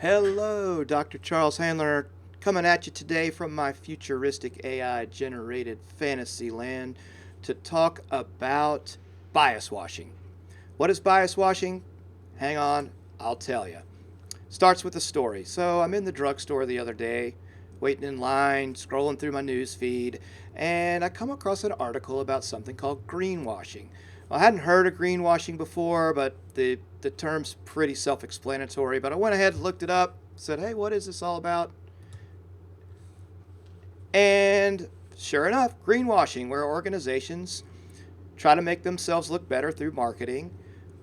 Hello, Dr. Charles Handler, coming at you today from my futuristic AI generated fantasy land to talk about bias washing. What is bias washing? Hang on, I'll tell you. Starts with a story. So I'm in the drugstore the other day, waiting in line, scrolling through my news feed, and I come across an article about something called greenwashing. Well, I hadn't heard of greenwashing before, but the term's pretty self-explanatory. But I went ahead and looked it up, said, hey, what is this all about? And sure enough, greenwashing, where organizations try to make themselves look better through marketing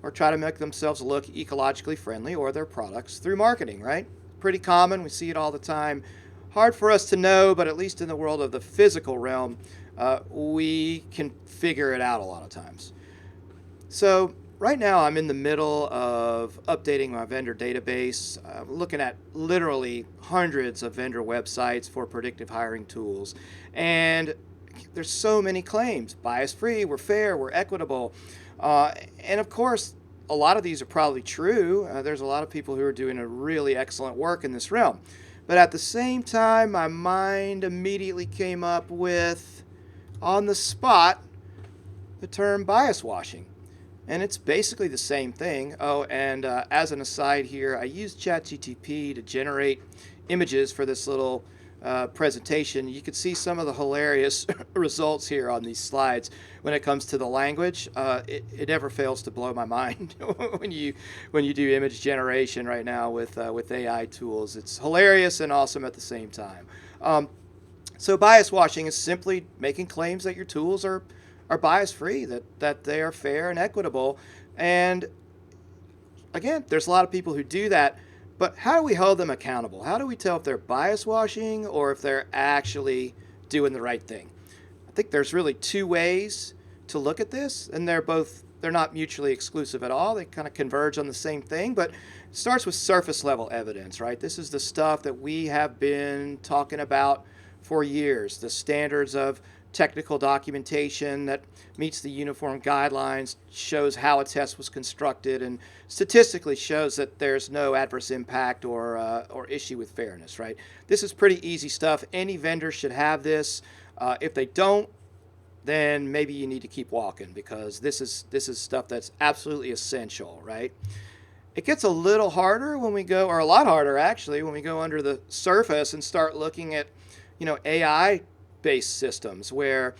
or try to make themselves look ecologically friendly or their products through marketing, right? Pretty common. We see it all the time. Hard for us to know, but at least in the world of the physical realm, we can figure it out a lot of times. So right now I'm in the middle of updating my vendor database, looking at literally hundreds of vendor websites for predictive hiring tools. And there's so many claims: bias free, we're fair, we're equitable. And of course, a lot of these are probably true. There's a lot of people who are doing a really excellent work in this realm. But at the same time, my mind immediately came up with, on the spot, the term bias washing. And it's basically the same thing. Oh, and as an aside here, I used ChatGTP to generate images for this little presentation. You can see some of the hilarious results here on these slides. When it comes to the language, it never fails to blow my mind when you do image generation right now with AI tools. It's hilarious and awesome at the same time. So bias washing is simply making claims that your tools are bias free, that they are fair and equitable. And again, there's a lot of people who do that, but how do we hold them accountable? How do we tell if they're bias washing or if they're actually doing the right thing? I think there's really two ways to look at this, and they're not mutually exclusive at all. They kind of converge on the same thing, but it starts with surface level evidence, right? This is the stuff that we have been talking about for years, the standards of technical documentation that meets the uniform guidelines, shows how a test was constructed, and statistically shows that there's no adverse impact or issue with fairness, right? This is pretty easy stuff. Any vendor should have this. If they don't, then maybe you need to keep walking, because this is stuff that's absolutely essential, right? It gets a little harder when we go, or a lot harder actually, when we go under the surface and start looking at, AI based systems where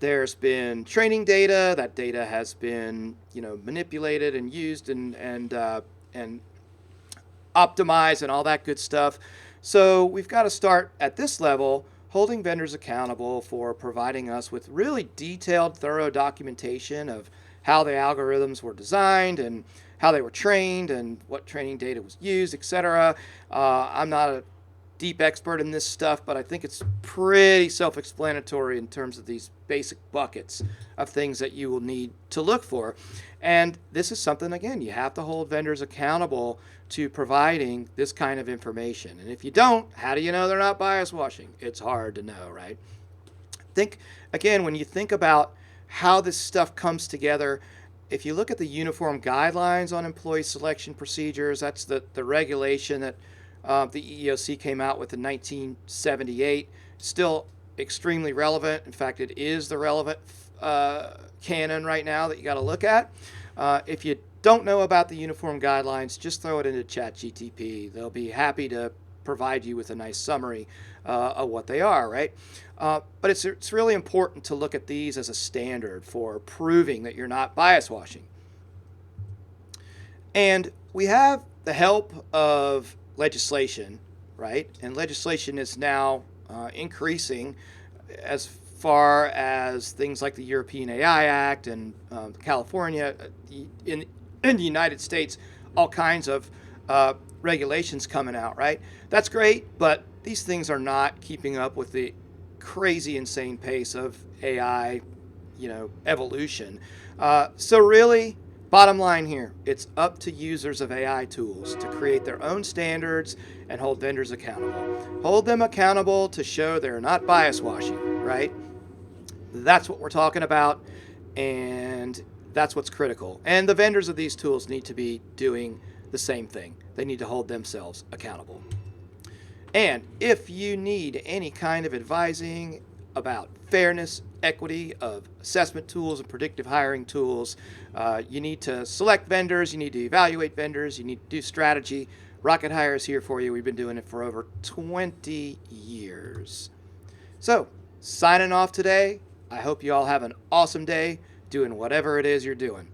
there's been training data. That data has been, manipulated and used and optimized and all that good stuff. So we've got to start at this level, holding vendors accountable for providing us with really detailed, thorough documentation of how the algorithms were designed and how they were trained and what training data was used, etc. I'm not a deep expert in this stuff, but I think it's pretty self-explanatory in terms of these basic buckets of things that you will need to look for. And this is something, again, you have to hold vendors accountable to providing this kind of information. And if you don't, how do you know they're not bias washing? It's hard to know, right? Think, again, when you think about how this stuff comes together, if you look at the uniform guidelines on employee selection procedures, that's the regulation that the EEOC came out with in 1978, still extremely relevant. In fact, it is the relevant canon right now that you got to look at. If you don't know about the uniform guidelines, just throw it into ChatGTP. They'll be happy to provide you with a nice summary of what they are, right? But it's really important to look at these as a standard for proving that you're not bias washing. And we have the help of legislation, right? And legislation is now increasing as far as things like the European AI Act and California, in the United States, all kinds of regulations coming out, right? That's great, but these things are not keeping up with the crazy, insane pace of AI, evolution. So really, bottom line here, it's up to users of AI tools to create their own standards and hold vendors accountable. Hold them accountable to show they're not bias washing, right? That's what we're talking about, and that's what's critical. And the vendors of these tools need to be doing the same thing. they need to hold themselves accountable. And if you need any kind of advising about fairness, equity of assessment tools and predictive hiring tools, you need to select vendors, you need to evaluate vendors, you need to do strategy. Rocket Hire is here for you. We've been doing it for over 20 years. So, signing off today. I hope you all have an awesome day doing whatever it is you're doing.